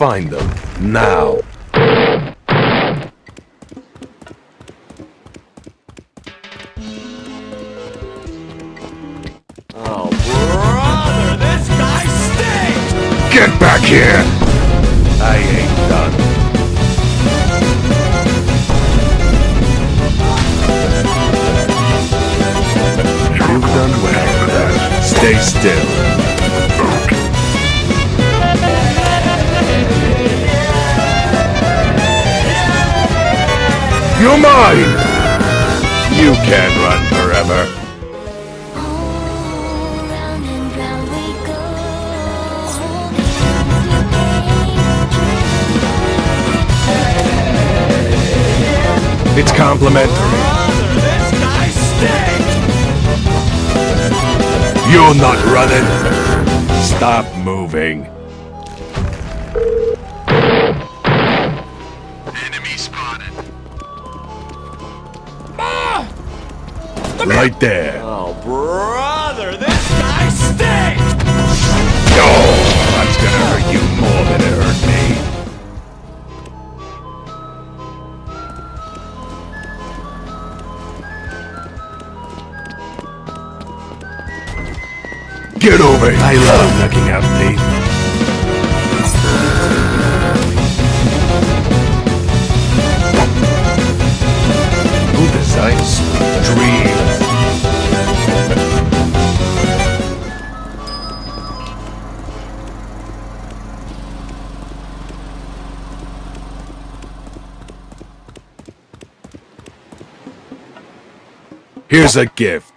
find them, now. Oh, brother, this guy stinks! Get back here! I ain't done. You've done well, Dad. Stay still. You're mine! You can't run forever. Round and round we go, It's complimentary. Brother, this guy stinks! You're not running. Stop moving. Enemy spotted. Right there. Oh, brother, this guy stinks! Oh, that's gonna hurt you more than it hurt me. Get over here. I love knocking out teeth. Who designs dreams? Here's a gift.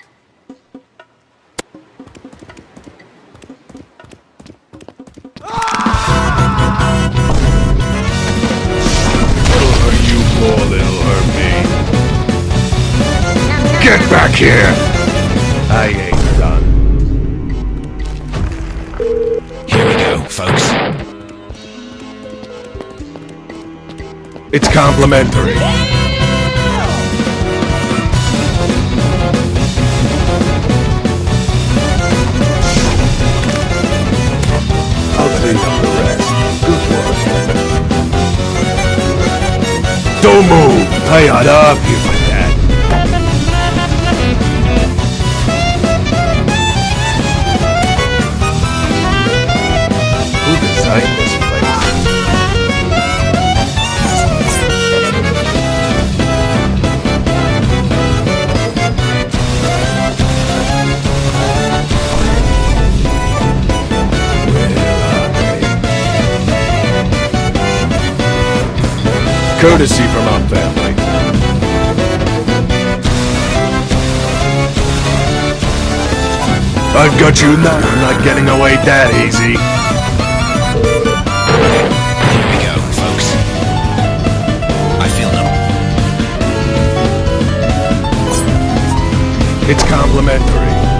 It'll hurt you more than it'll hurt me. Get back here! I ain't done. Here we go, folks. It's complimentary. I'll clean up the rest. Good work. Don't move! I ought to up you for that. Who designed this place? Courtesy from our family. I've got you now. You're not getting away that easy. Here we go, folks. I feel them. It's complimentary.